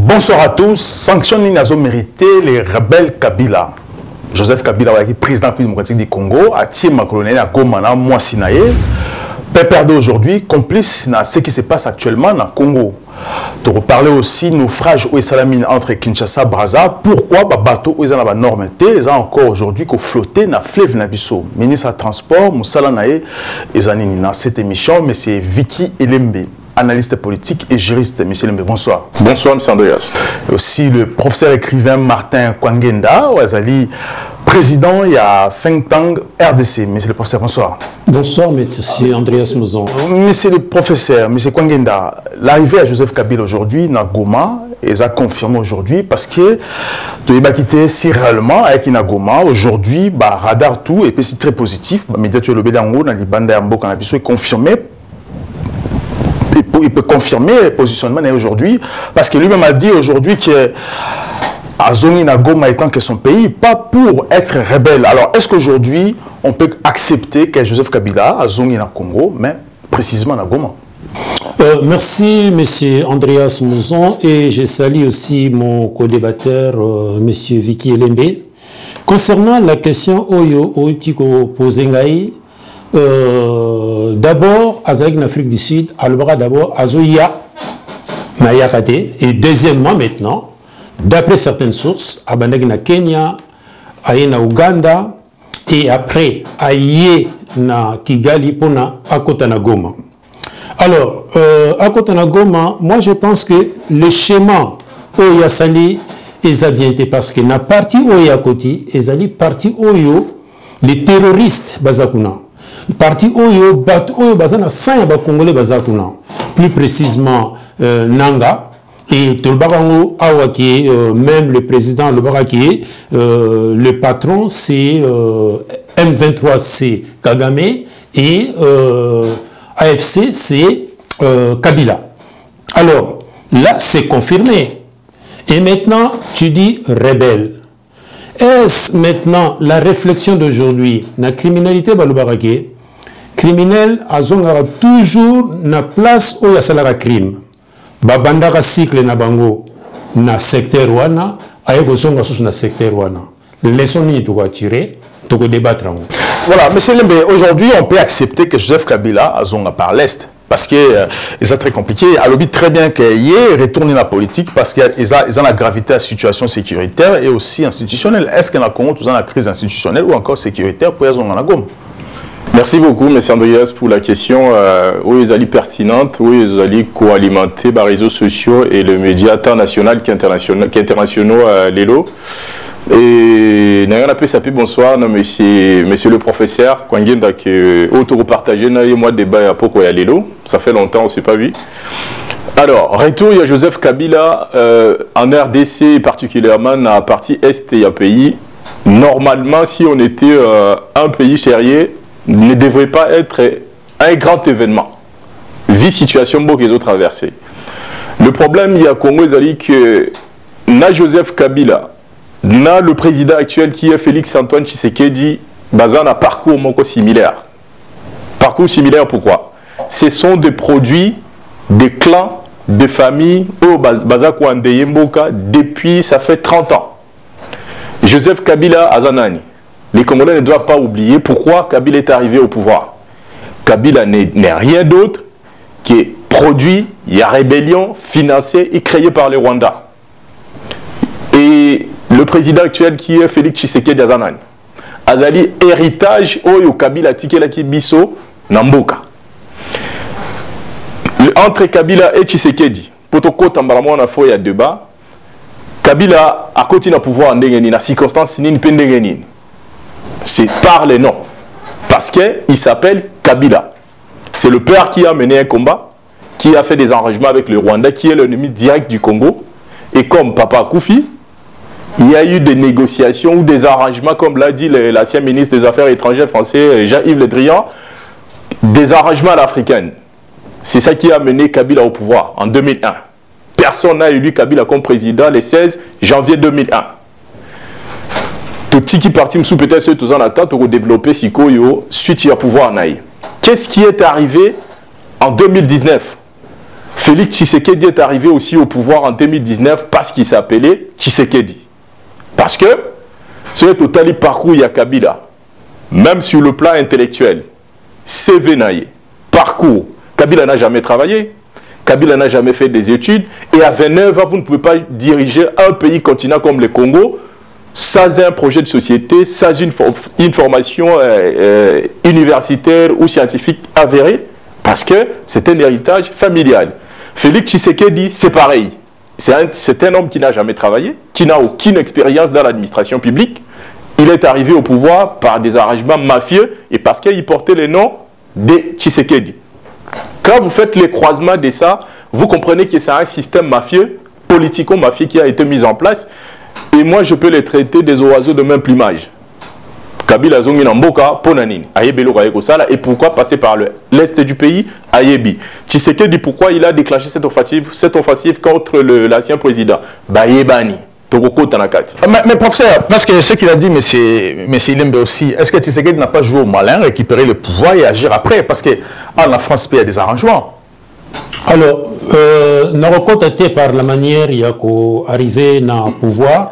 Bonsoir à tous. Sanction Ninazo mérité les rebelles Kabila. Joseph Kabila, président démocratique du Congo, a tiré ma colonel à Goma, moi Sinaï. Perdre aujourd'hui, complice dans ce qui se passe actuellement dans le Congo. De reparler aussi naufrage ou salamine entre Kinshasa et Brazza. Pourquoi les bateaux ont la normalité, ils ont encore aujourd'hui qu'au flotter dans le fleuve Nabiso. Ministre des Transports, Moussala Naé, ils ont dans cette émission, mais c'est Vicky Elembe, analyste politique et juriste. Monsieur Elembe, bonsoir. Bonsoir, M. Andreas. Et aussi le professeur écrivain Martin Kwangenda, président il y a think tank RDC. Monsieur le professeur, bonsoir. Bonsoir, monsieur Andreas Mouzon. Monsieur le professeur, monsieur Kwangenda, l'arrivée à Joseph Kabila aujourd'hui dans Goma, ils ont confirmé aujourd'hui parce que tu as quitté si réellement avec Goma aujourd'hui, radar tout et puis c'est très positif. Médiateur le Bélango dans les bandes d'Ambo Cannabis est confirmé. Il peut confirmer le positionnement aujourd'hui parce que lui-même a dit aujourd'hui que Azongi Nagoma étant que son pays, pas pour être rebelle. Alors, est-ce qu'aujourd'hui, on peut accepter que Joseph Kabila, Azongi na Congo, mais précisément Nagoma? Merci, monsieur Andreas Mouzon, et je salue aussi mon co-débatteur, monsieur Vicky Elembe. Concernant la question Oyo Oitiko Pozengaï, d'abord, Azalik en Afrique du Sud, Alobara d'abord, Azoya, Mayakate, et deuxièmement maintenant, d'après certaines sources, Abanagi na Kenya, Aye na Uganda, et après, Aye na Kigali, Pona, Akota na Goma. Alors, Akota na Goma, moi je pense que le schéma Oya Sali, ils a bien été parce que na parti Oya Koti, ils a dit parti Oyo, les terroristes Bazakuna. Parti Oyo, Bat Oyo Bazana, 5 Congolais Bazakuna. Plus précisément, Nanga. Et Tolbarango Awaki, même le président Lobaraki, le patron c'est M23 c'est Kagame et AFC c'est Kabila. Alors là c'est confirmé. Et maintenant tu dis rebelle. Est-ce maintenant la réflexion d'aujourd'hui, la criminalité Balobaraki, criminel azongara toujours na place où il y a salaire crime. Babandaka cycle na bango na secteur wana ayeko songa sous na secteur wana. Leçon ni to tirer, to débattre. Voilà, monsieur Lembe, aujourd'hui on peut accepter que Joseph Kabila azonga par l'est parce que c'est très compliqué. À l'objet très bien qu'il ait retourné dans la politique parce qu'ils ont la gravité à la situation sécuritaire et aussi institutionnelle. Est-ce qu'il y a la crise institutionnelle ou encore sécuritaire pour les Zonga Gom? Merci beaucoup, M. Andreas, pour la question. Oui, elle est pertinente, oui, elle est co-alimentée par les réseaux sociaux et le média tant national qu'internationaux, l'ELO. Et n'a pas sapé bonsoir, monsieur le professeur, Kwangenda, qui est auto-partagé, moi débat à Poko et à l'ELO. Ça fait longtemps, on ne s'est pas vu. Alors, retour, il y a Joseph Kabila en RDC, particulièrement dans la partie Est et un pays. Normalement, si on était un pays sérieux, ne devrait pas être un grand événement. Vu la situation qu'ils ont traversée. Le problème, il y a Congo, c'est que na Joseph Kabila, na le président actuel qui est Félix Antoine Tshisekedi, bazan a parcours similaire. Parcours similaire pourquoi? Ce sont des produits, des clans, des familles, au Bazako Andeyemboka, depuis ça fait 30 ans. Joseph Kabila Azanani. Les Congolais ne doivent pas oublier pourquoi Kabila est arrivé au pouvoir. Kabila n'est rien d'autre qui est produit, il y a rébellion, financé et créé par les Rwandais. Et le président actuel qui est Félix Tshisekedi Azanani. Azali héritage Oyo Kabila Tikela Kibiso Namboka. Entre Kabila et Tshisekedi, Potoko Tambaramon a fait il y a débat. Kabila a continué à pouvoir en dégainer, dans circonstances ni pendengeni. C'est par les noms. Parce qu'il s'appelle Kabila. C'est le père qui a mené un combat, qui a fait des engagements avec le Rwanda, qui est l'ennemi direct du Congo. Et comme Papa Koufi, il y a eu des négociations ou des arrangements, comme l'a dit l'ancien ministre des Affaires étrangères français, Jean-Yves Le Drian, des arrangements à l'africaine. C'est ça qui a mené Kabila au pouvoir en 2001. Personne n'a élu Kabila comme président le 16 janvier 2001. Tout qui partit sous peut-être ce tous en attente pour développer Sikoyo suite à pouvoir naï. Qu'est-ce qui est arrivé en 2019? Félix Tshisekedi est arrivé aussi au pouvoir en 2019 parce qu'il s'appelait Tshisekedi. Parce que, sur le total parcours, il y a Kabila. Même sur le plan intellectuel, CV Naye, parcours, Kabila n'a jamais travaillé, Kabila n'a jamais fait des études, et à 29 ans, vous ne pouvez pas diriger un pays continent comme le Congo sans un projet de société, sans une formation universitaire ou scientifique avérée, parce que c'est un héritage familial. Félix Tshisekedi, c'est pareil. C'est un homme qui n'a jamais travaillé, qui n'a aucune expérience dans l'administration publique. Il est arrivé au pouvoir par des arrangements mafieux et parce qu'il portait le nom de Tshisekedi. Quand vous faites les croisements de ça, vous comprenez que c'est un système mafieux, politico-mafieux qui a été mis en place. Et moi, je peux les traiter des oiseaux de même plumage. Kabila zongi namboka ponanini ayebelo kayeko sala, et pourquoi passer par l'est du pays ayebi. Tshisekedi, pourquoi il a déclenché cette offensive contre l'ancien président Bayebani. Mais professeur, parce que ce qu'il a dit, M. Ilembe aussi, est-ce que Tshisekedi n'a pas joué au malin, récupérer le pouvoir et agir après? Parce qu'en France, il y a des arrangements. Alors, nous recontacté par la manière il y a arrivé dans le pouvoir.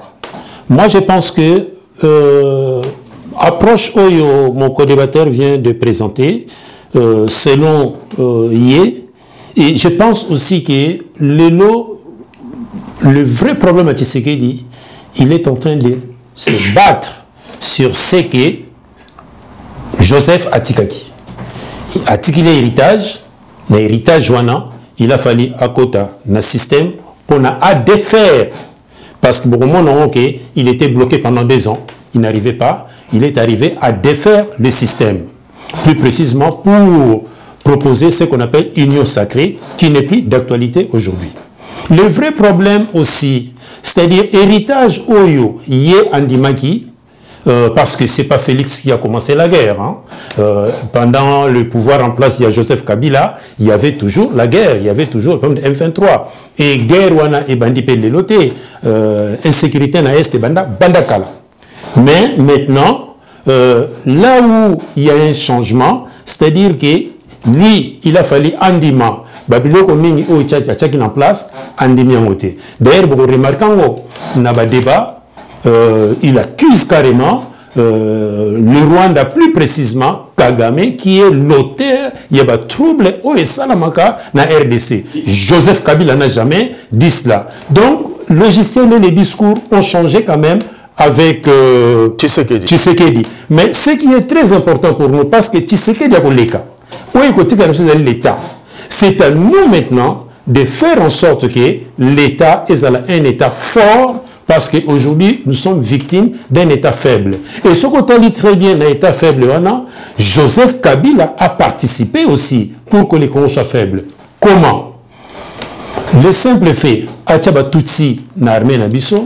Moi, je pense que approche que mon co-débatteur vient de présenter, selon Yé, et je pense aussi que le vrai problème à Tshisekedi, il est en train de se battre sur ce que Joseph Atikaki. Atikaki l'héritage, l'héritage Joana, il a fallu à côté d'un système pour à défaire. Parce que pour moi, il était bloqué pendant 2 ans, il n'arrivait pas. Il est arrivé à défaire le système. Plus précisément pour proposer ce qu'on appelle union sacrée, qui n'est plus d'actualité aujourd'hui. Le vrai problème aussi, c'est-à-dire héritage Oyo, Yé Andimaki, parce que ce n'est pas Félix qui a commencé la guerre. Hein. Pendant le pouvoir en place, il y a Joseph Kabila, il y avait toujours la guerre, il y avait toujours le M23. Et guerre wana et bandi peloté, insécurité na est et bandakala. Mais maintenant, là où il y a un changement, c'est-à-dire que lui, il a fallu Andima. Babiloko mingi o tchaki en place, Andimi en côté. D'ailleurs, vous remarquez, on a un débat, il accuse carrément le Rwanda, plus précisément Kagame, qui est l'auteur, il y a un trouble au Salamaka na RDC. Joseph Kabila n'a jamais dit cela. Donc, logiciel et les discours ont changé quand même avec Tshisekedi. Mais ce qui est très important pour nous, parce que Tshisekedi a l'État. L'État. C'est à nous maintenant de faire en sorte que l'État est un État fort, parce qu'aujourd'hui, nous sommes victimes d'un État faible. Et ce qu'on dit très bien d'un État faible, Joseph Kabila a participé aussi pour que les Congos soient faibles. Comment? Le simple fait, Achaba Tutsi na armée Nabiso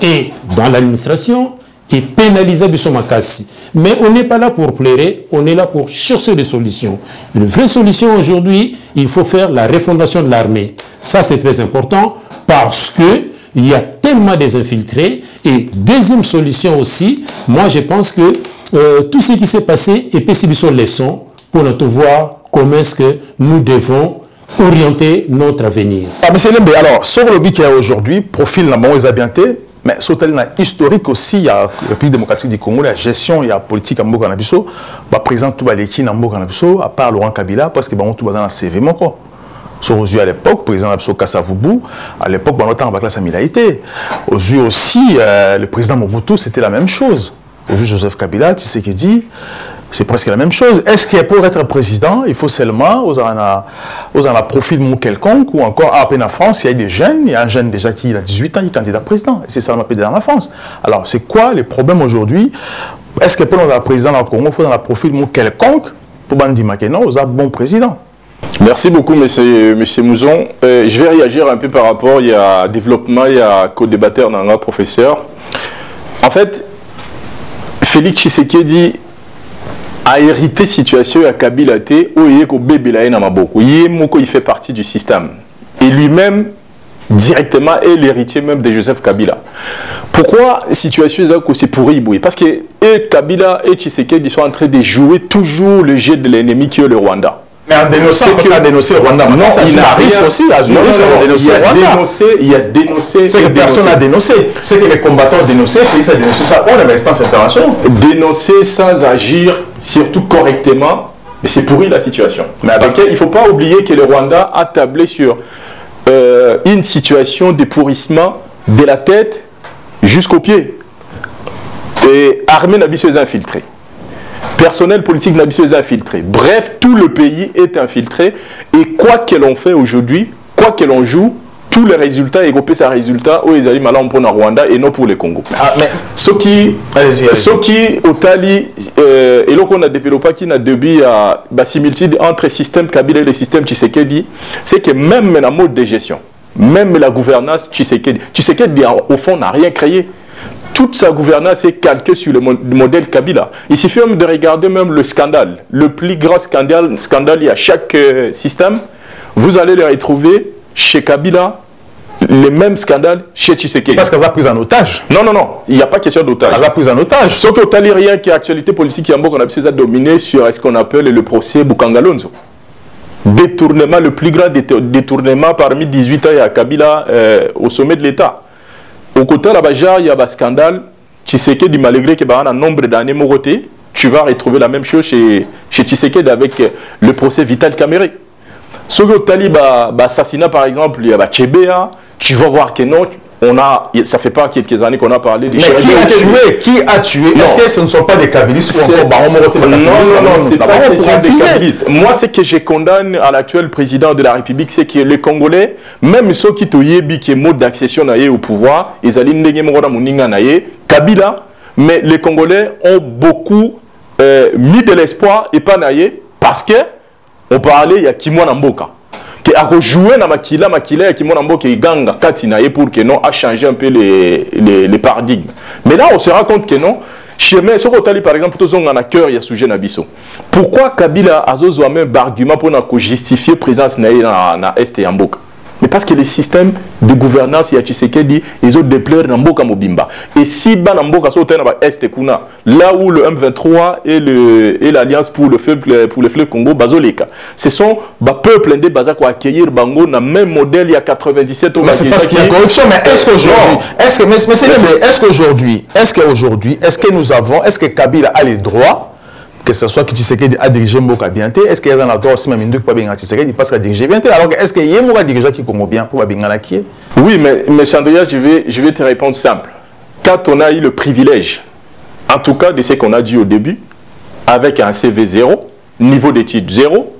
et dans l'administration et pénaliser Biso Makassi. Mais on n'est pas là pour pleurer, on est là pour chercher des solutions. Une vraie solution aujourd'hui, il faut faire la refondation de l'armée. Ça, c'est très important parce que il y a tellement des infiltrés. Et deuxième solution aussi, moi je pense que tout ce qui s'est passé est possible une leçon pour nous voir comment est-ce que nous devons orienter notre avenir. Ah, M. Lembe, alors, sur le qu'il y a aujourd'hui, profil n'a pas bien été, mais sur le historique aussi, il y a la République démocratique du Congo, la gestion, il y a la politique à Mboka Nabiso, le président Toubaleki à Mboka Nabiso, à part Laurent Kabila, parce que tout dans la CV, quoi. Sur aux yeux à l'époque, président Nabiso Kassavubu, à l'époque, dans le temps, la militaire. Aux yeux aussi, le président Mobutu, c'était la même chose. Aux yeux Joseph Kabila, tu sais qu'il dit, c'est presque la même chose. Est-ce que pour être président, il faut seulement, aux un profil quelconque, ou encore, à peine en France, il y a des jeunes, il y a un jeune déjà qui a 18 ans, il est candidat président. Et c'est seulement pédé en France. Alors, c'est quoi les problèmes aujourd'hui? Est-ce que pour être président dans le Congo, il faut dans un profil quelconque, pour Bandima que non, aux un bon président? Merci beaucoup, monsieur Mouzon. Je vais réagir un peu par rapport, il y a développement, il y a co-débatteur dans un professeur. En fait, Félix Tshisekedi a hérité situation à Kabila où il fait partie du système. Et lui-même, directement, est l'héritier même de Joseph Kabila. Pourquoi situation c'est pourri? Parce que Kabila et Tshisekedi sont en train de jouer toujours le jeu de l'ennemi qui est le Rwanda. Mais en dénonçant, parce qu'il a dénoncé Rwanda. Non, il a risque aussi, à Zurich, il a dénoncé. C'est que personne n'a dénoncé. C'est que les combattants ont dénoncé, puis ça a dénoncé ça. On est l'instance internationale. Dénoncer sans agir, surtout correctement, mais c'est pourri la situation. Parce qu'il ne faut pas oublier que le Rwanda a tablé sur une situation de pourrissement de la tête jusqu'aux pieds. Et armée Nabiso est infiltrée. Personnel politique Nabiso est infiltré. Bref, tout le pays est infiltré. Et quoi que l'on fait aujourd'hui, quoi que l'on joue, tous les résultats, et sa résultat, où ils allaient malin pour le Rwanda et non pour le Congo. Ah, mais ce qui, au Tali, et là qu'on a développé qui n'a début à similitude entre le système Kabila et le système Tshisekedi, c'est que même la mode de gestion, même la gouvernance Tshisekedi, au fond n'a rien créé. Toute sa gouvernance est calquée sur le modèle Kabila. Il suffit même de regarder même le scandale. Le plus grand scandale il y a chaque système. Vous allez le retrouver chez Kabila, les mêmes scandales chez Tshisekedi. Parce qu'elle a pris en otage. Non, il n'y a pas question d'otage. Elle a pris en otage. Sauf qu'au Tali, rien qui est actualité politique, qu'on a besoin de dominer sur ce qu'on appelle le procès Bukangalonzo. Détournement, le plus grand détournement parmi 18 ans à Kabila au sommet de l'État. Au côté de la Baja, il y a un scandale. Tshisekedi, malgré qu'il y a un nombre d'années moroté, tu vas retrouver la même chose chez Tshisekedi avec le procès Vital Kamerhe. Sur le Tali, assassinat par exemple, il y a Tchébéa, tu vas voir que non, ça fait pas quelques années qu'on a parlé de... Mais qui a tué? Est-ce que ce ne sont pas des kabylistes ou encore Non, c'est pas question des kabylistes. Moi, ce que je condamne à l'actuel président de la République, c'est que les Congolais, même ceux qui ont eu qui mode d'accession au pouvoir, ils allaient Kabila, mais les Congolais ont beaucoup mis de l'espoir et pas naïe parce que on parlait il y a Kimwana Mboka. Que a joué na makila ya Kimwana Mboka iganga katina pour que non a changé un peu les paradigmes. Mais là on se rend compte que non. Chemin ce qu'on par exemple tout on a cœur il y a sujet na biso. Pourquoi Kabila a zo même argument pour justifier présence na est et Mboka? Mais parce que les systèmes de gouvernance, il y a Tshisekedi, ils ont déploré dans Mboka Mobimba. Et si Mboka sont est kuna, là où le M23 et l'Alliance pour le fleuve Congo, Bazoleka, ce sont des peuples indés basés à accueillir Bango dans le même modèle il y a 97 ans. Mais c'est parce qu'il y a corruption. Mais est-ce que nous avons, est-ce que Kabila a les droits? Que ce soit que Tshisekedi a dirigé Mboka bien, est-ce qu'il y a un droit aussi même pas bien Tshisekedi parce qu'il a dirigé bien? Alors est-ce qu'il y a un dirigeant qui Congo bien pour bien qui? Oui, mais Chandria, je vais te répondre simple. Quand on a eu le privilège, en tout cas de ce qu'on a dit au début, avec un CV 0, niveau d'études 0,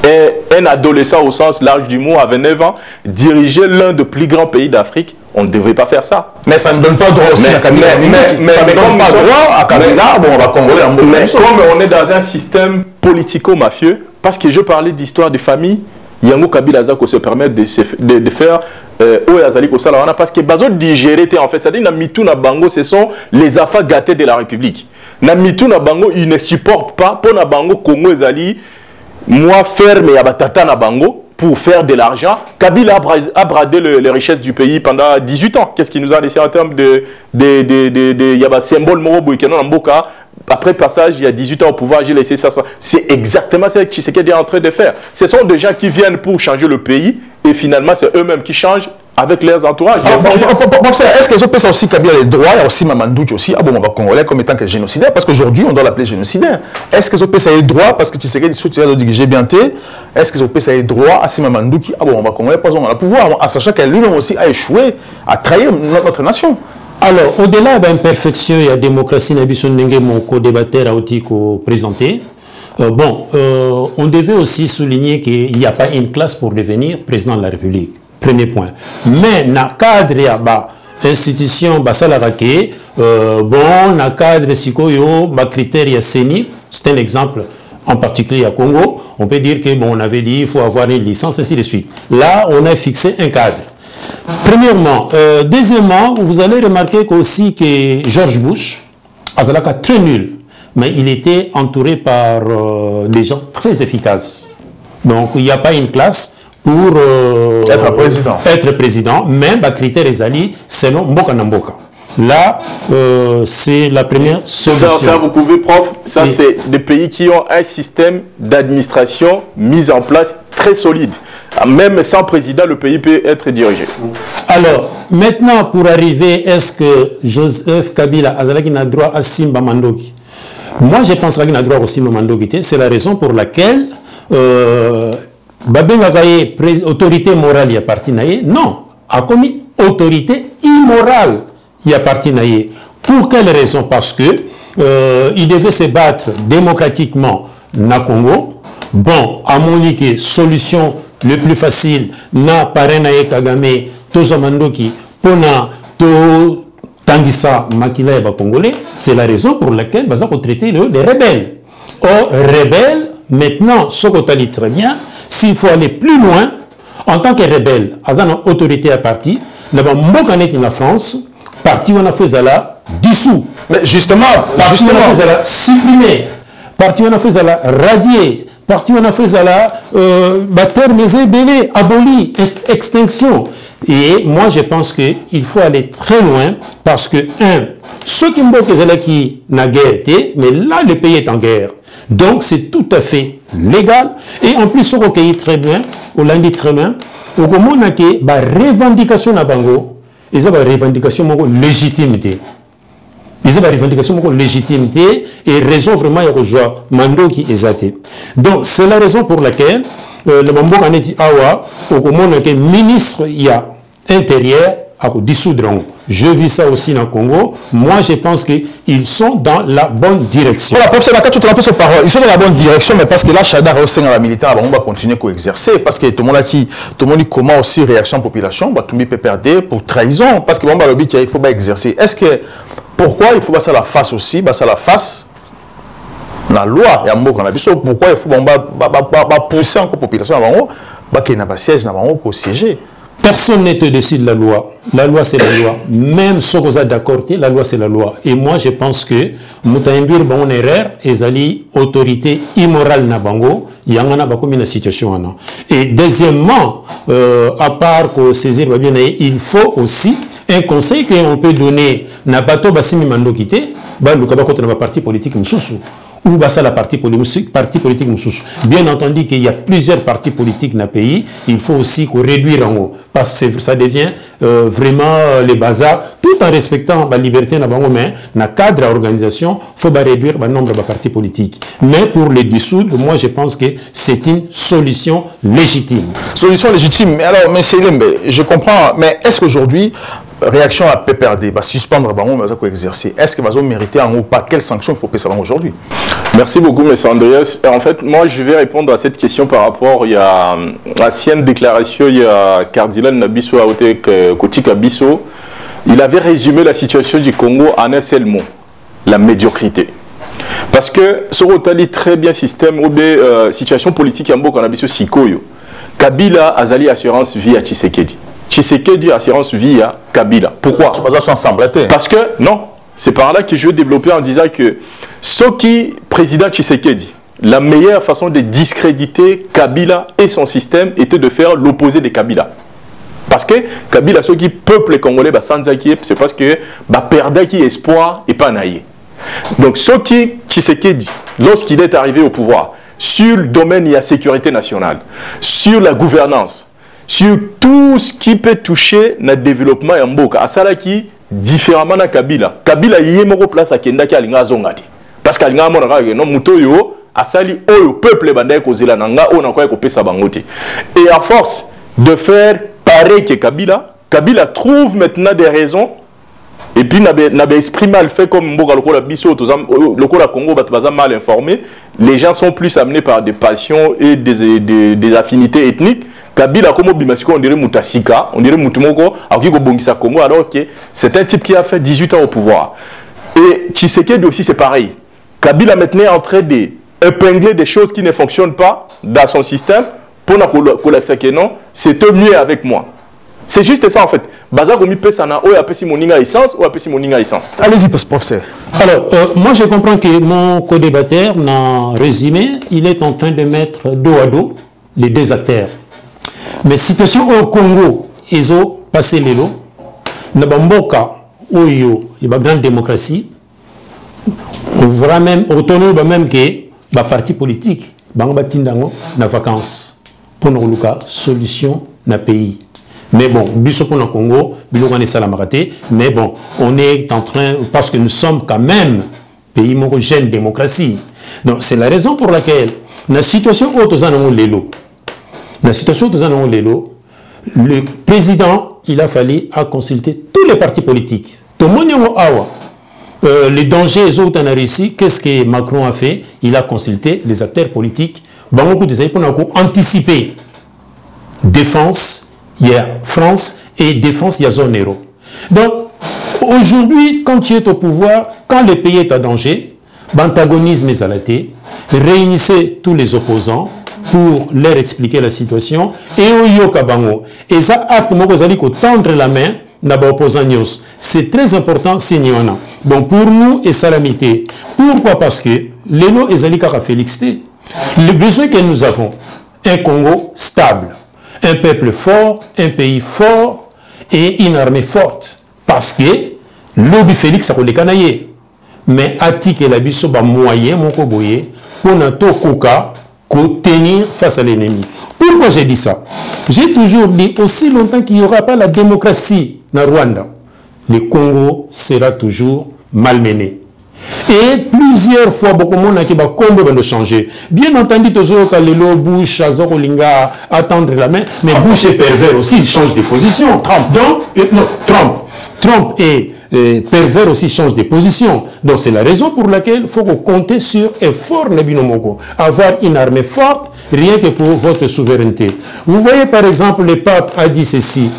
et un adolescent au sens large du mot à 29 ans, diriger l'un des plus grands pays d'Afrique, on ne devrait pas faire ça. Mais ça ne donne pas droit aussi à Kabila. Ça ne donne pas droit à Kabila. Bon, on va Congolais en mais comme on est dans un système politico-mafieux, parce que je parlais d'histoire de famille, Yango Kabila Zako se permet de faire parce que Bazo digéré en fait, c'est-à-dire Namitou na Bango, ce sont les affaires gâtées de la République. Namitou na Bango, ils ne supportent pas pour na Bango Congo Ezali, moi ferme et abatata na Bango. Pour faire de l'argent, Kabila a bradé les richesses du pays pendant 18 ans. Qu'est-ce qu'il nous a laissé en termes de il y a un symbole Morobo Ikeno Mboka. Après passage, il y a 18 ans au pouvoir, j'ai laissé ça. C'est exactement ce que Tshisekedi est en train de faire. Ce sont des gens qui viennent pour changer le pays et finalement, c'est eux-mêmes qui changent avec leurs entourages. Est-ce qu'ils ont pensé aussi Kabila les droits? Il y a aussi Mamandouch aussi, on va Congolais comme étant que génocidaire, parce qu'aujourd'hui, on doit l'appeler génocidaire. Est-ce qu'ils ont pensé les droits parce que Tshisekedi soutient de diriger bien? Est-ce qu'ils ont pensé les droits à Simamandou qui, on va Congolais, pas on a le pouvoir, en sachant qu'elle lui-même aussi a échoué à trahir notre nation? Alors, au-delà de l'imperfection, il y a la démocratie, mon co-débatteur a aussi présenté. On devait aussi souligner qu'il n'y a pas une classe pour devenir président de la République. Premier point. Mais dans le cadre de l'institution, dans le cadre de critères CENI, c'est un exemple en particulier à Congo, on peut dire que on avait dit qu'il faut avoir une licence, ainsi de suite. Là, on a fixé un cadre. Premièrement. Deuxièmement, vous allez remarquer aussi que George Bush, Azalaka très nul, mais il était entouré par des gens très efficaces. Donc, il n'y a pas une classe pour être président. Même critère Ezali selon Mboka Namboka. là, c'est la première solution. Ça, vous pouvez, prof, ça oui. C'est des pays qui ont un système d'administration mis en place très solide. Même sans président, le pays peut être dirigé. Alors, maintenant, pour arriver, est-ce que Joseph Kabila a droit à Simba Mandoki? Moi, je pense qu'il a droit à Simba Mandoki. C'est la raison pour laquelle Babengagaye, autorité morale, il appartient. Non, a commis autorité immorale, il appartient. Pour quelle raison? Parce que il devait se battre démocratiquement na Congo. Bon, à mon avis, solution le plus facile na Parenaye Kagame, Tozo Mandoki, Pona, To Tangisa Makila et Congolais. C'est la raison pour laquelle ils ont traité les rebelles. Or, rebelles, maintenant, ce qu'on dit très bien, s'il faut aller plus loin, en tant que rebelle, ils ont une autorité à parti, nous avons beaucoup en France, parti on a fait ça dissous. Mais justement, parti on a fait ça supprimer, parti on a fait ça radier, parti on a fait ça terre mais belé, aboli, extinction. Et moi je pense qu'il faut aller très loin parce que, ceux qui m'ont qui n'a guerre, mais là le pays est en guerre. Donc c'est tout à fait légal. Et en plus, on recueille très bien, on l'a dit très bien, au moment où on a une revendication à Bango, ils ont une revendication de légitimité. Ils ont une revendication de légitimité et raison vraiment il y a Mando qui est athée. Donc c'est la raison pour laquelle le Mambo a dit Awa, au moment où le ministre il y a intérieur à dissoudre. Je vis ça aussi dans le Congo. Moi, je pense qu'ils sont dans la bonne direction. Voilà, professeur Naka, tu te rappelles ce parole. Ils sont dans la bonne direction, mais parce que là, Chada a aussi dans la militaire, on va continuer à exercer. Parce que tout le monde dit comment aussi réaction population, tout le monde peut perdre pour trahison. Parce que bon, il faut exercer. Est-ce que, pourquoi il faut passer à la face aussi, passer à la face la loi, il y a un mot qu'on a vu. Pourquoi il faut pousser encore la population avant qu'il n'y ait pas siège pour siéger. Personne n'est au-dessus de la loi. La loi, c'est la loi. Même si vous êtes d'accord, la loi, c'est la loi. Et moi, je pense que Moutaimbir, bon erreur, et autorité immorale na bango, il y a une situation. Et deuxièmement, à part que saisir, il faut aussi un conseil qu'on peut donner na bateau basimi mando quitté, le parti politique moussou. Ou bah ça la parti politique moussous. Bien entendu qu'il y a plusieurs partis politiques dans le pays, il faut aussi qu'on réduise en haut. Parce que ça devient vraiment les bazars, tout en respectant la liberté dans le cadre de l'organisation, il faut réduire le nombre de partis politiques. Mais pour les dissoudre, moi je pense que c'est une solution légitime. Solution légitime. Mais alors, mais je comprends, mais est-ce qu'aujourd'hui, réaction à PPRD, bah, suspendre exercer. Est-ce que va mériter en ou pas? Quelles sanctions il faut payer aujourd'hui? Merci beaucoup, M. Andreas. En fait, moi, je vais répondre à cette question par rapport à l'ancienne déclaration, il y a Cardinal Nabiso Kotika Bisso. Il avait résumé la situation du Congo en un seul mot, la médiocrité. Parce que ce qu'on dit très bien système ou des situations politiques en Bokanabissu Sikoyo. Kabila Azali Assurance Vie à Tshisekedi. Tshisekedi Assurance Vie à Kabila. Pourquoi? Parce que, non, c'est par là que je veux développer en disant que ce qui, président Tshisekedi, la meilleure façon de discréditer Kabila et son système était de faire l'opposé de Kabila. Parce que Kabila, ce qui peuple les Congolais, c'est parce que perdait qui espoir et pas naïe. Donc, ce qui Tshisekedi, lorsqu'il est arrivé au pouvoir, sur le domaine de la sécurité nationale, sur la gouvernance, sur tout ce qui peut toucher le développement en Mboka, à ça qui différemment de Kabila. Kabila y est mon place à Kenda qui a l'inga zongati. Parce qu'il y a un mutoyo à sali au peuple bandé kozela nanga on a quoi copier sa bangote. Et à force de faire pareil que Kabila, Kabila trouve maintenant des raisons. Et puis, n'a esprit mal fait comme Mboka Lokola Bisso, Lokola Congo, mal informé. Les gens sont plus amenés par des passions et des affinités ethniques. Kabila, comme Bimasiko, on dirait Moutasika, on dirait Moutumoko, alors que c'est un type qui a fait 18 ans au pouvoir. Et Tshisekedi aussi, c'est pareil. Kabila maintenant est en train d'épingler des choses qui ne fonctionnent pas dans son système pour que non, c'est mieux avec moi. C'est juste ça en fait. Allez-y, professeur. Alors, moi je comprends que mon co-débatteur, dans le résumé, il est en train de mettre dos à dos les deux acteurs. Mais situation au Congo, ils ont passé les lots. Nabamboka, oyo il y a grande démocratie on verra même autonome même que ba parti politique bango batindango na vacances pour nous luka solution na pays. Mais bon, biso pour le Congo, biloko ne salamaraté, mais bon, on est en train parce que nous sommes quand même pays jeune démocratie. Donc c'est la raison pour laquelle la situation le président il a fallu consulter tous les partis politiques. Les dangers ont réussi. Qu'est-ce que Macron a fait? Il a consulté les acteurs politiques. Pour anticiper défense, il y a France et défense, il y a zone euro. Donc aujourd'hui, quand tu es au pouvoir, quand le pays est en danger, l'antagonisme est à la tête, réunissez tous les opposants pour leur expliquer la situation et au yokabango. Et ça acte tendre la main na opposant. C'est très important, c'est Nyona. Donc pour nous et salamité. Pourquoi? Parce que l'élo et Zalika a félicité. Le besoin que nous avons, un Congo stable, un peuple fort, un pays fort et une armée forte. Parce que l'obi Félix a collé canaillé. Mais Atik et la biso ba moyen mon koboye pour nato koka tenir face à l'ennemi. Pourquoi j'ai dit ça? J'ai toujours dit aussi longtemps qu'il n'y aura pas la démocratie dans Rwanda, le Congo sera toujours malmené. Et plusieurs fois, beaucoup de monde qui changer. Bien entendu, toujours quand le Bush, Azokolinga, attendre la main, mais Bush est pervers aussi, il change de position. Trump est pervers aussi, change de position. Donc c'est la raison pour laquelle il faut compter sur un fort Nebinomoko. Avoir une armée forte, rien que pour votre souveraineté. Vous voyez par exemple, le pape a dit ceci.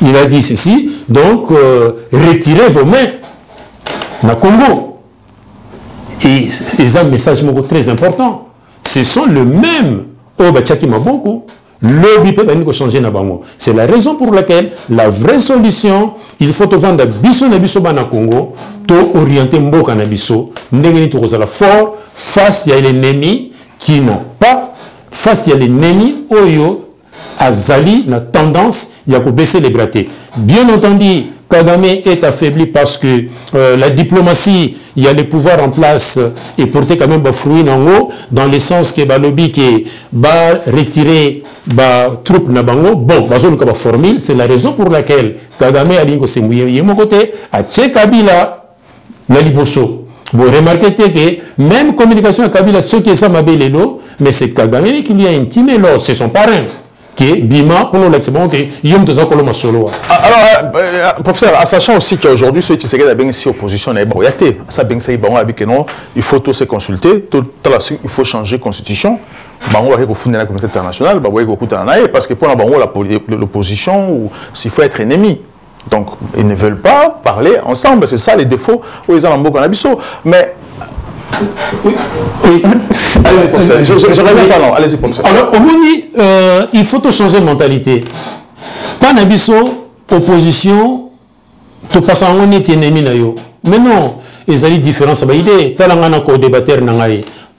Il a dit ceci, donc retirez vos mains dans le Congo. Et c'est un message très important. Ce sont les mêmes au Bachaki Maboko. Le peut pas changer na bango. C'est la raison pour laquelle la vraie solution, il faut vendre biso na biso na Congo, to orienter mboka na biso, ndengeni to kozala fort face à l'ennemi qui n'a pas face à l'ennemi oyo azali na tendance ya ko baisser les grattés. Bien entendu, Kagame est affaibli parce que la diplomatie, il y a les pouvoirs en place et porter quand même des fruits dans le sens que lobby qui va retirer les troupes na bango. Bon, formule, c'est la raison pour laquelle Kagame a dit que c'est mouillé mon côté à Tché Kabila la liboso. Vous remarquez que même communication à Kabila, ceux qui sont mabé mais c'est Kagame qui lui a intimé l'autre, c'est son parrain. Bima, pour nous l'exemple, alors, professeur, en sachant aussi qu'aujourd'hui, ceux qui se regardent bien ici, opposition, il faut tous se consulter, il faut changer la constitution, il faut fonder la communauté internationale, parce que pour l'opposition, il faut être ennemi. Donc, ils ne veulent pas parler ensemble, c'est ça les défauts où ils ont un beau cannabis. Mais oui. Allez-y, professeur. Je reviens pas, non. Allez-y, professeur. Alors, au moins, il faut changer de mentalité. Cannabis, opposition, tu passes en on est ennemi. Mais non, ils ont des différences. Ils ont des débatteurs.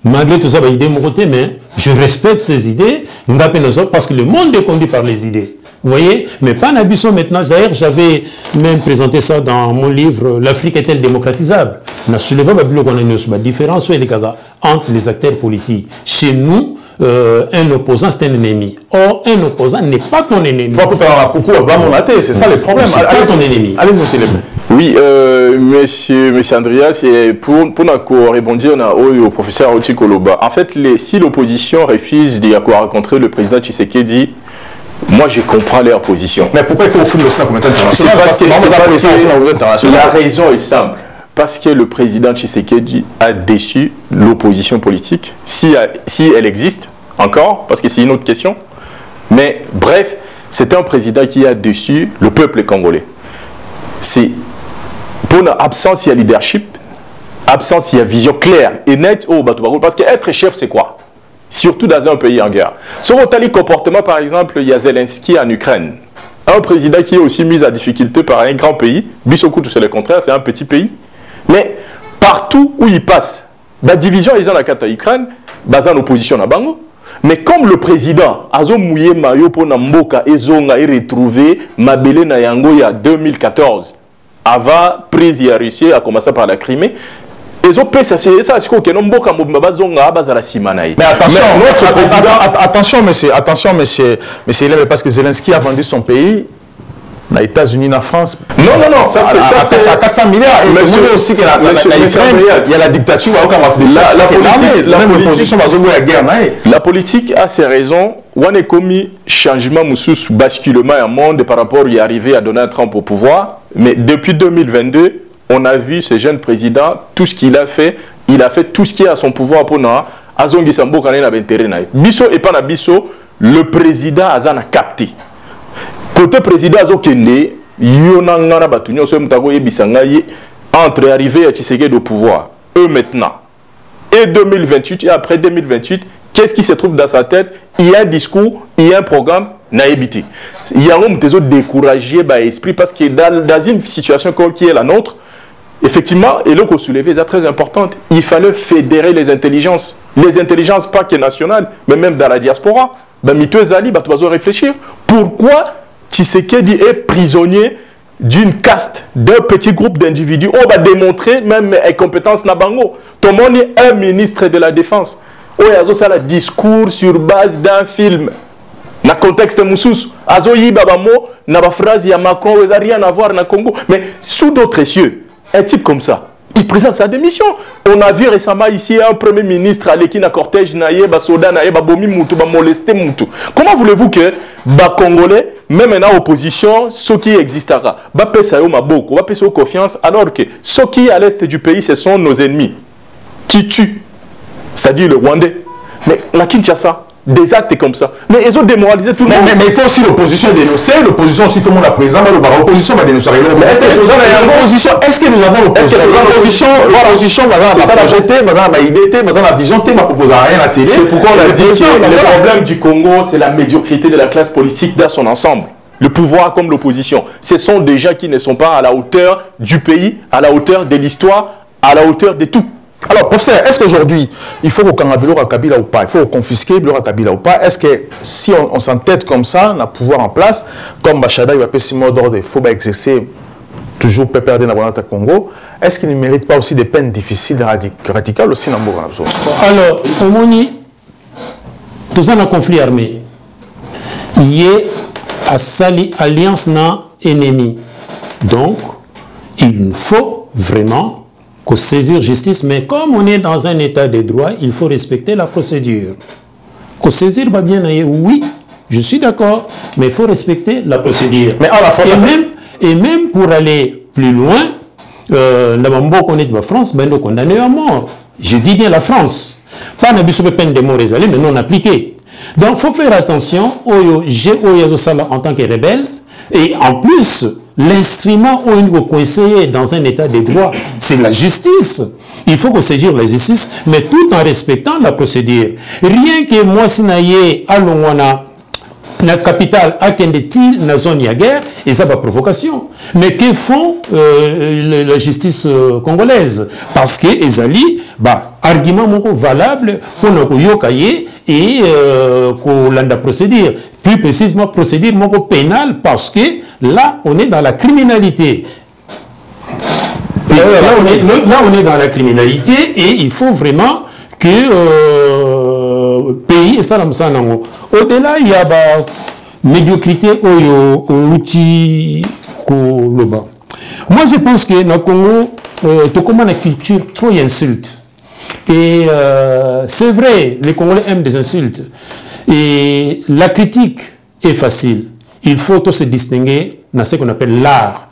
Malgré tout ça, mais je respecte ces idées parce que le monde est conduit par les idées. Vous voyez? Mais pas Nabiso maintenant. D'ailleurs, j'avais même présenté ça dans mon livre L'Afrique est-elle démocratisable? Nous soulevons la différence entre les acteurs politiques. Chez nous, un opposant, c'est un ennemi. Or, un opposant n'est pas ton ennemi. C'est ça le problème. C'est pas ton ennemi. Allez-y, monsieur. Oui, monsieur Andreas, pour rebondir au professeur Oti Koloba, en fait, si l'opposition refuse de rencontrer le président Tshisekedi, moi je comprends leur position. Mais pourquoi il faut offrir le communauté internationale? Parce que la raison est simple. Parce que le président Tshisekedi a déçu l'opposition politique, si elle existe encore, parce que c'est une autre question. Mais bref, c'est un président qui a déçu le peuple congolais. C'est pour l'absence, il y a leadership, absence, il y a vision claire et nette. Parce qu'être chef, c'est quoi? Surtout dans un pays en guerre. Sur le comportement, par exemple, il y a Zelensky en Ukraine. Un président qui est aussi mis à difficulté par un grand pays. Bissokou, tout c'est le contraire, c'est un petit pays. Mais partout où il passe, la division est dans la carte Ukraine, basée en opposition à Bango. Mais comme le président a mouillé mayo pour Namboka et Zonga et retrouvé Mabele Nayango il y a 2014, avant prise de la Russie, à commencer par la Crimée. Mais attention, monsieur, parce que Zelensky a vendu son pays aux États-Unis, en France. Non, ça c'est à 400 milliards. Et monsieur, aussi que il y a la dictature, la politique a ses raisons. On a commis changement, basculement un monde par rapport à y arriver à Donald Trump au pouvoir. Mais depuis 2022, on a vu ce jeune président, tout ce qu'il a fait tout ce qui est à son pouvoir pour nous. Azongi Sambo quand il a intérêt. Bisso et pas na bisso, le président a capté. Côté président Azokende, yonangana batunyo so mutako yebisanga entre arriver à Tshisekedi au pouvoir, eux maintenant, et 2028 et après 2028, qu'est-ce qui se trouve dans sa tête? Il y a un discours, il y a un programme. Il y a un découragé par l'esprit parce que dans une situation qui est la nôtre, effectivement, et là qu'on soulevait est très importante, il fallait fédérer les intelligences pas que nationales, mais même dans la diaspora. Ben, Mitouezali, tu vas réfléchir. Pourquoi Tshisekedi est prisonnier d'une caste, d'un petit groupe d'individus? On va démontrer même incompétence Nabango. Tout le monde est un ministre de la Défense. On a un discours sur base d'un film. Dans le contexte Moussous, Azoyi Babamo, n'a pas phrase, il y a Macron, il n'y a rien à voir dans le Congo. Mais sous d'autres cieux, un type comme ça, il présente sa démission. On a vu récemment ici un premier ministre, Aleki na cortège, Soda, Bomi Moutou, molesté Moutou. Comment voulez-vous que les Congolais, même en opposition, ce qui existera, beaucoup, confiance, alors que ceux qui à l'est du pays, ce sont nos ennemis qui tuent, c'est-à-dire le Rwandais. Mais la Kinshasa, des actes comme ça. Mais ils ont démoralisé tout le monde. Mais il faut aussi l'opposition dénoncer. L'opposition aussi fait mon la présence. L'opposition va dénoncer. Mais est-ce que nous avons l'opposition? Est-ce que nous avons l'opposition? L'opposition va projeter, va idée, va la vision, va proposer rien à la télé. C'est pourquoi on a dit que le problème du Congo, c'est la médiocrité de la classe politique dans son ensemble. Le pouvoir comme l'opposition. Ce sont des gens qui ne sont pas à la hauteur du pays, à la hauteur de l'histoire, à la hauteur de tout. Alors, professeur, est-ce qu'aujourd'hui, il faut qu'on ait Kabila ou pas? Il faut confisquer Kabila ou pas? Est-ce que si on s'entête comme ça, on a pouvoir en place, comme Bachada, il va passer mot d'ordre, il faut exercer toujours perdre dans le Congo, est-ce qu'il ne mérite pas aussi des peines difficiles, radicales aussi dans le Congo? Alors, au Moni, dans un conflit armé, il y a une alliance non ennemie. Donc, il faut vraiment saisir justice, mais comme on est dans un état de droit, il faut respecter la procédure. Saisir va bien, oui, je suis d'accord, mais il faut respecter la procédure. Mais à la fois, et même pour aller plus loin, qu'on est de la France, ben nous condamnés à mort. Je dis bien la France. Pas une peine de mort résolue, mais non appliquée. Donc, il faut faire attention en tant que rebelle, et en plus, l'instrument où il faut conseiller dans un état de droit, c'est la justice. Il faut qu'on saisisse la justice, mais tout en respectant la procédure. Rien que moi, si à Longwana, la capitale, à Kendetil, la zone de guerre, et ça va provocation. Mais que font la justice congolaise? Parce que Ezali, argument valable pour nous yokaye et la procédure. Plus précisément, procédure pénale, parce que là, on est dans la criminalité. Là, on est dans la criminalité et il faut vraiment que pays et ça, au-delà, il y a médiocrité au outil. Moi, je pense que dans le Congo, tout comme la culture trop insulte. Et c'est vrai, les Congolais aiment des insultes. Et la critique est facile. Il faut tout se distinguer dans ce qu'on appelle l'art.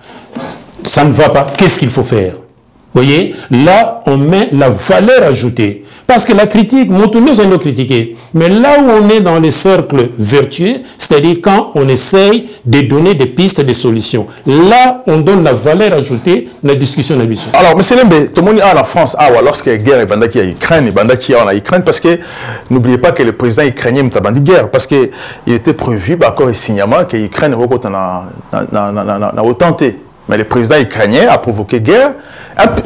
Ça ne va pas. Qu'est-ce qu'il faut faire? Vous voyez, là, on met la valeur ajoutée. Parce que la critique, nous allons critiquer. Mais là où on est dans les cercles vertueux, c'est-à-dire quand on essaye de donner des pistes, des solutions. Là, on donne la valeur ajoutée dans la discussion d'habitude. Alors, M. Lembe, tout le monde est en France, lorsqu'il y a guerre, il y a Ukraine, il y a Ukraine, parce que n'oubliez pas que le président ukrainien n'a pas de guerre, parce qu'il était prévu, encore et signalement, que l'Ukraine a tenté. Mais le président ukrainien a provoqué guerre.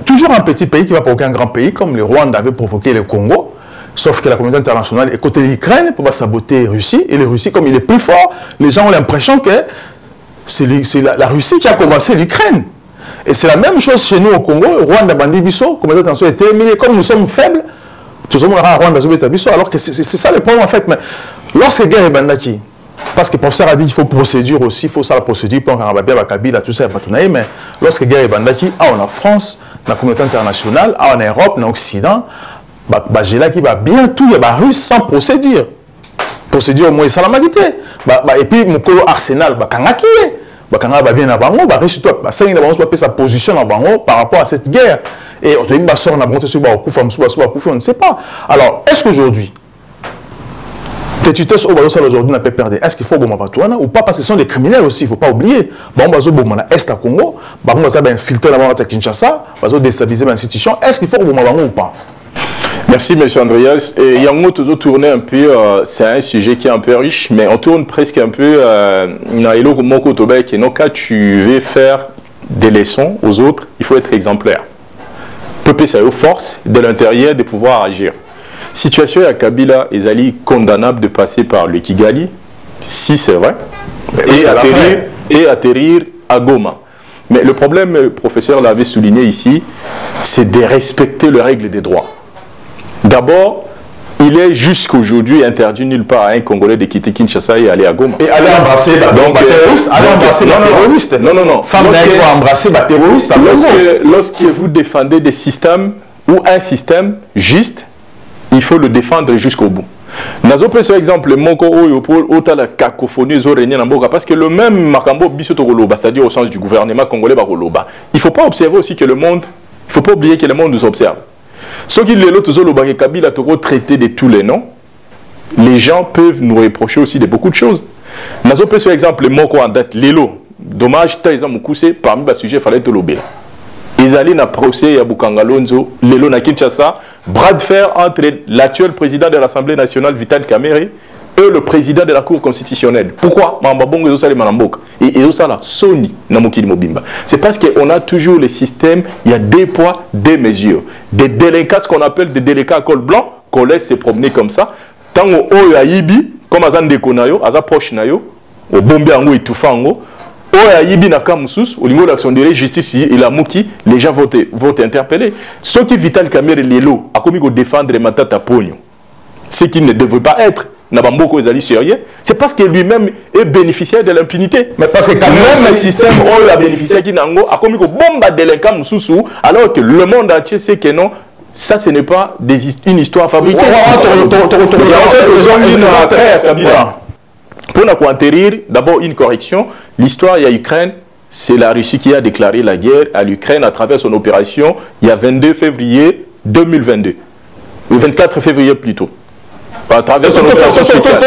Toujours un petit pays qui va provoquer un grand pays, comme le Rwanda avait provoqué le Congo. Sauf que la communauté internationale est côté de l'Ukraine pour saboter la Russie. Et la Russie, comme il est plus fort, les gens ont l'impression que c'est la Russie qui a commencé l'Ukraine. Et c'est la même chose chez nous au Congo. Rwanda, Bandibiso, comme nous sommes faibles, tout le monde a Rwanda, alors que c'est ça le problème en fait. Mais lorsque guerre est bandaki, parce que le professeur a dit qu'il faut procédure aussi, il faut ça la procédure pour qu'on bien Kabila, tout ça, mais lorsque guerre est bandaki, en France, dans la communauté internationale, en Europe, en Occident, qui va bien tout, il y a russe sans procédure. Procédure au moins ça la magité. Et puis mon arsenal, kangaki. Bakanga ba bien na bango, ba réussi toi, ba sengi na bango sa position na bango par rapport à cette guerre. Et on te dit ba sort na bonté sur ba kufa msuba kufa, on ne sait pas. Alors, est-ce qu'aujourd'hui tes tuteurs au bazo aujourd'hui n'a pas perdu? Est-ce qu'il faut bon mapatouana ou pas parce que ce sont des criminels aussi, il faut pas oublier. Ba bazo bon na est à Congo, ba bazo ba infiltrer là-bas à Kinshasa, bazo déstabiliser l'institution. Est-ce qu'il faut bon bango ou pas? Merci, M. Andreas. Et Yango, toujours tourné un peu, c'est un sujet qui est un peu riche, mais on tourne presque un peu, quand tu veux faire des leçons aux autres, il faut être exemplaire. Peuple, ça a force de l'intérieur de pouvoir agir. Situation à Kabila et Zali condamnable de passer par le Kigali, si c'est vrai, et atterrir à Goma. Mais le problème, le professeur l'avait souligné ici, c'est de respecter les règles des droits. D'abord, il est jusqu'aujourd'hui interdit nulle part à un Congolais de quitter Kinshasa et aller à Goma. Et aller embrasser les terroristes. Aller embrasser les terroristes. Non. Femme doit embrasser les terroristes. Lorsque vous défendez des systèmes ou un système juste, il faut le défendre jusqu'au bout. Nazo par exemple, Moko Oyopol, ota la cacophonie zorégné Namboka, parce que le même Makambo Bissotogoloba, c'est-à-dire au sens du gouvernement congolais Baroloba, il ne faut pas observer aussi que le monde, il ne faut pas oublier que le monde nous observe. Ce qui est l'autre, Kabila traité de tous les noms, les gens peuvent nous reprocher aussi de beaucoup de choses. Nazo par exemple, Moko en date, Lelo, dommage, Taïza Moukousse, parmi les sujets, il fallait te l'obéir. Ils allaient dans le procès à Bukangalonzo, Lelo na Kinshasa, bras de fer entre l'actuel président de l'Assemblée nationale, Vital Kamerhe, et le président de la Cour constitutionnelle. Pourquoi c'est parce qu'on a toujours le système, il y a des poids, des mesures. Des délinquants, ce qu'on appelle des délinquants à col blanc, qu'on laisse se promener comme ça. Tant qu'on a Ibi, comme Azan Dekonayo, Azan proche Nayo, au Bombeango et Toufango, au Ibi Nakamoussous, au niveau de l'action de la justice, il a mouki, les gens vont interpeller. Ce qui Vital Kamerhe Lelo a commis à défendre Matata Pogno, ce qui ne devrait pas être. C'est parce que lui-même est bénéficiaire de l'impunité. Mais parce que quand même le système où il a bénéficié qui a commis une bombe de délinquants sous alors que le monde entier sait que non, ça ce n'est pas une histoire fabriquée. Pour atterrir, d'abord une correction. L'histoire il y a Ukraine, c'est la Russie qui a déclaré la guerre à l'Ukraine à travers son opération il y a 22 février 2022. Le 24 février plutôt. À travers son opération spéciale.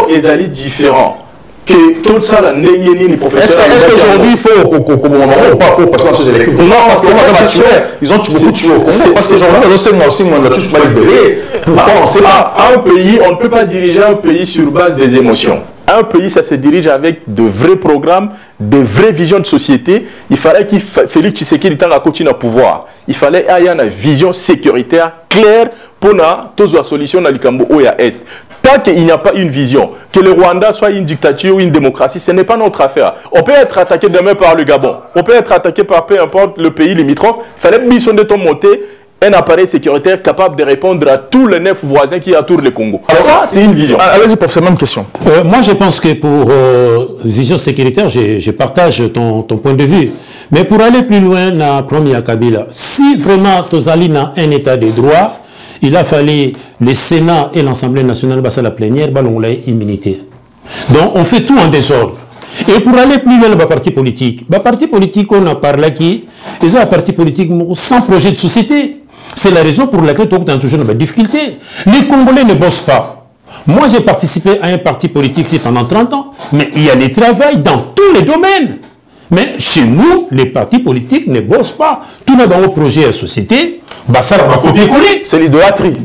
Les alliés différents. Que tout ça, la n'est professeur. Est-ce qu'aujourd'hui, il faut ou pas faux parce qu'on change d'électrique? Non, parce qu'ils ont tué beaucoup de choses. Parce qu'aujourd'hui, on a tous mal libéré. Pourquoi on ne sait pas? Un pays, on ne peut pas diriger un pays sur base des émotions. Un pays, ça se dirige avec de vrais programmes, de vraies visions de société. Il fallait que Félix Tshisekedi ait continué à pouvoir. Il fallait qu'il y ait une vision sécuritaire claire pour la solution dans le Cambo Oya Est. Tant qu'il n'y a pas une vision, que le Rwanda soit une dictature ou une démocratie, ce n'est pas notre affaire. On peut être attaqué demain par le Gabon. On peut être attaqué par peu importe le pays limitrophe. Il fallait mission de ton monter un appareil sécuritaire capable de répondre à tous les 9 voisins qui entourent le Congo. Alors ça, c'est une vision. Allez-y, pour cette même question. Moi, je pense que pour vision sécuritaire, je partage ton point de vue. Mais pour aller plus loin, dans premier Kabila, si vraiment Tozali n'a un état de droit, il a fallu le Sénat et l'Assemblée nationale passer la plénière, on a immunité. Donc, on fait tout en désordre. Et pour aller plus loin, le parti politique, on a parlé qui, ils ont un parti politique sans projet de société. C'est la raison pour laquelle tu as toujours des difficultés. Les Congolais ne bossent pas. Moi, j'ai participé à un parti politique pendant 30 ans, mais il y a des travails dans tous les domaines. Mais chez nous, les partis politiques ne bossent pas. Tout le monde projet de société, ça va copier-coller. C'est l'idolâtrie.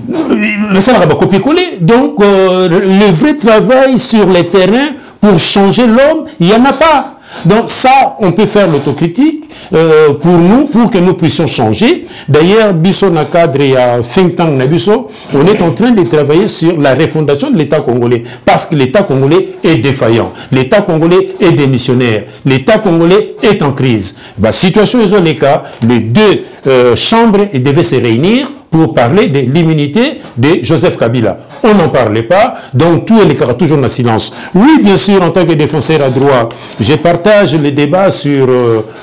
Ça va copier-coller. Donc, le vrai travail sur les terrains pour changer l'homme, il n'y en a pas. Donc ça, on peut faire l'autocritique pour nous, pour que nous puissions changer. D'ailleurs, Bisso na cadre et à think tank na Bisso, on est en train de travailler sur la refondation de l'État congolais, parce que l'État congolais est défaillant, l'État congolais est démissionnaire, l'État congolais est en crise. Bah, situation ils ont les cas, les deux chambres devaient se réunir pour parler de l'immunité de Joseph Kabila. On n'en parlait pas, donc tout est toujours dans silence. Oui, bien sûr, en tant que défenseur à droit, je partage les débats sur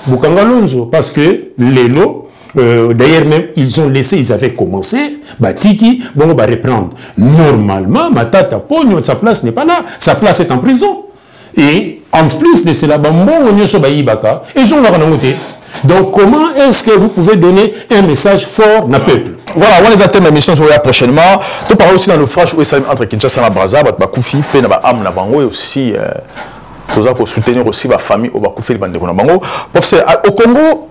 Bukanga Lonzo, parce que Lelo, d'ailleurs même, ils ont laissé, ils avaient commencé, Tiki, bon, on va reprendre. Normalement, Matata Pogno, sa place n'est pas là, sa place est en prison. Et en plus de cela, ils ont leur noté. Donc, comment est-ce que vous pouvez donner un message fort au peuple? Voilà, on les attend ma mission sur prochainement. On parle aussi dans le franche entre Kinshasa et Brazza, Bakoufi, Penaba Am Nabango et aussi pour soutenir aussi la famille au Bakoufi et Bandeko Nabango. Au Congo,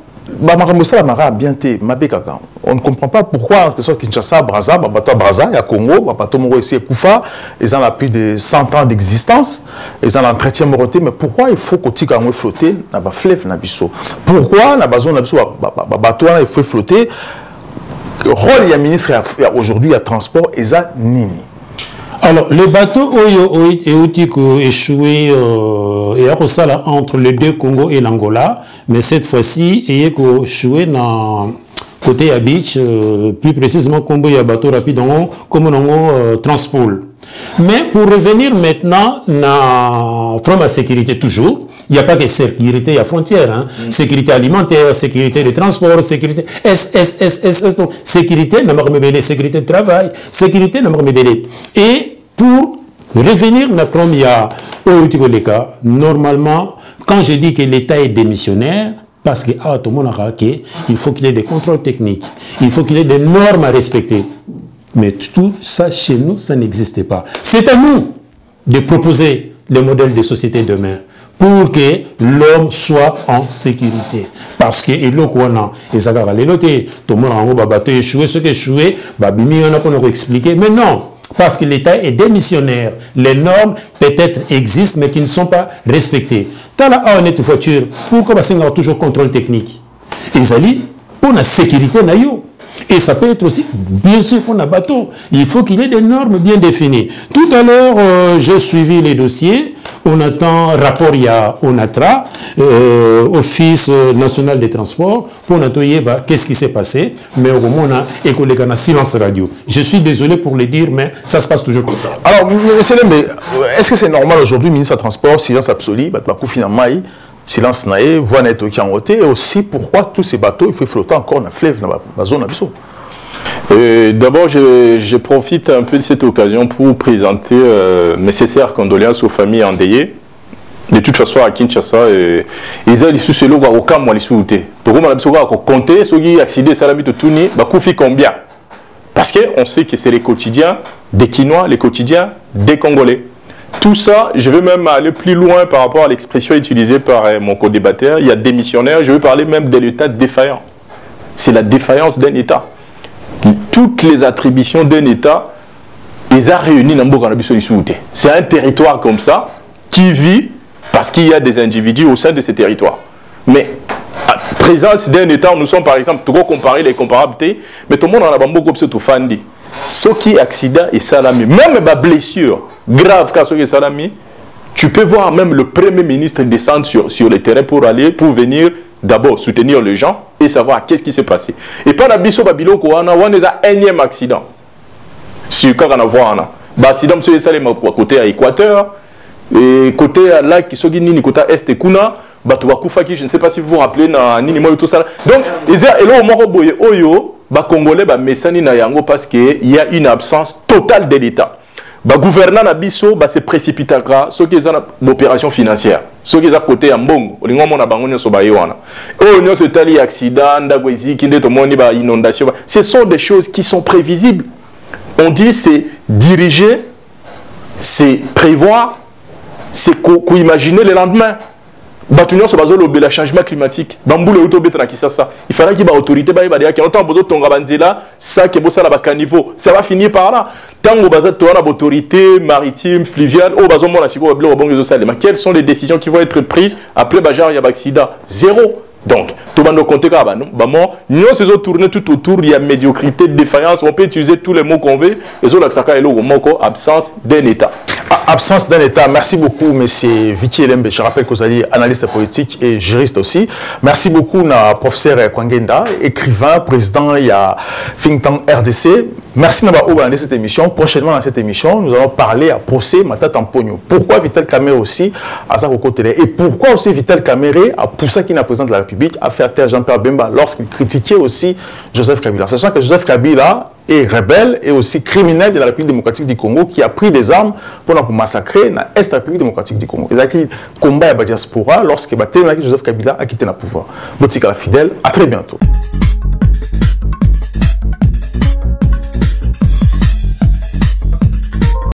on ne comprend pas pourquoi que soit Kinshasa, Brazza, Brazza, il y a Congo, Bato Moro ici Koufa, ils ont plus de 100 ans d'existence, ils ont l'entretien moroté, mais pourquoi il faut que tu aies flotter dans le fleuve Nabiso? Pourquoi la base Nabiso, il faut flotter? Le rôle du ministre aujourd'hui à transport est à Nini. Alors, le bateau a échoué entre les deux Congo et l'Angola, mais cette fois-ci, il a échoué dans côté à Beach, plus précisément Congo et bateau rapide comme on transport. Mais pour revenir maintenant dans la sécurité toujours, il n'y a pas que sécurité, il y a frontière. Hein? Sécurité alimentaire, sécurité de transport, sécurité SSSS, donc sécurité, sécurité de travail, sécurité, et pour revenir dans la première, normalement, quand je dis que l'État est démissionnaire, parce que tout le monde a il faut qu'il y ait des contrôles techniques, il faut qu'il y ait des normes à respecter. Mais tout ça, chez nous, ça n'existait pas. C'est à nous de proposer le modèle de société demain pour que l'homme soit en sécurité. Parce que tout le monde a échoué, ce qui est échoué, on a expliqué. Mais non, parce que l'État est démissionnaire. Les normes peut-être existent, mais qui ne sont pas respectées. Dans la honnête voiture, pourquoi on a toujours contrôle technique? Pour la sécurité, et ça peut être aussi, bien sûr, pour un bateau. Il faut qu'il y ait des normes bien définies. Tout à l'heure, j'ai suivi les dossiers. On attend rapport, il y a ONATRA, Office national des transports, pour nettoyer qu'est-ce qui s'est passé. Mais au moment, on a écouté un silence radio. Je suis désolé pour le dire, mais ça se passe toujours comme ça. Alors, est-ce que c'est normal aujourd'hui, ministre des Transports, silence absolu, silence naïf, voie nette qui en ôté, et aussi pourquoi tous ces bateaux, il faut flotter encore dans la fleuve, dans la zone abysso. D'abord, je profite un peu de cette occasion pour présenter mes sincères condoléances aux familles endeuillées. De toute façon, à Kinshasa, ils ont dit que le au camp, moi, les sous-outés. Donc, on a compté, ceux qui ont accidé, ça l'a mis de tourner, combien? Parce qu'on sait que c'est les quotidiens des Quinois, les quotidiens des Congolais. Tout ça, je vais même aller plus loin par rapport à l'expression utilisée par mon co-débatteur. Il y a démissionnaire, je vais parler même de l'État défaillant. C'est la défaillance d'un État. Toutes les attributions d'un État, ils ont réuni dans le c'est un territoire comme ça qui vit parce qu'il y a des individus au sein de ces territoires. Mais présence d'un État, nous sommes par exemple, tout comparer les comparabilités, mais tout le monde en a beaucoup de fandi. Ce qui est accident et salami, même ma blessure grave car ce qui est salami, tu peux voir même le Premier ministre descendre sur le terrain pour venir d'abord soutenir les gens et savoir qu'est-ce qui s'est passé. Et par la biso babilo ko on a un énième accident. Sur quand on a voir accident monsieur salé côté à Équateur et côté à là qui sont ni côté est et kuna batuwa kufaki, je ne sais pas si vous vous rappelez na nini moi tout ça. Donc ils a elo moko boye oyo Congolais mesani na yango parce qu'il y a une absence totale de l'État. Gouvernant na biso se précipitera ce qui est l'opération financière. Ce qui est à côté à Mbongo, inondation. Ce sont des choses qui sont prévisibles. On dit c'est diriger, c'est prévoir, c'est imaginer le lendemain. Batunion sur le changement climatique. Bamboule auto betra qui ça. Il fallait qu'il y ait autorité qui ont tant besoin de tonga banzela ça qui est bossa la caniveau. Ça va finir par là. Tant que bazar toi la autorité maritime fluviale au bazar mon la siko blo bon mais quelles sont les décisions qui vont être prises après bajar ya accident? Zéro. Donc, tout le monde compte comme nous faisons tourner tout autour, il y a médiocrité, défaillance, on peut utiliser tous les mots qu'on veut, et ça, absence d'un État. Absence d'un État. Merci beaucoup, M. Vicky Elembe. Je rappelle que vous êtes analyste politique et juriste aussi. Merci beaucoup, professeur Kwangenda, écrivain, président, il y a think tank RDC. Merci d'avoir organisé cette émission. Prochainement, dans cette émission, nous allons parler à procès Mata Tampogno. Pourquoi Vital Kamerhe aussi à sa côté et pourquoi aussi Vital Kamerhe a poussé qui n'a président de la République à faire taire Jean-Pierre Bemba lorsqu'il critiquait aussi Joseph Kabila. Sachant que Joseph Kabila est rebelle et aussi criminel de la République démocratique du Congo qui a pris des armes pour massacrer la Est de la République démocratique du Congo. C'est-à-dire qu'il combat à la diaspora lorsque Joseph Kabila a quitté le pouvoir. Botika la fidèle, à très bientôt.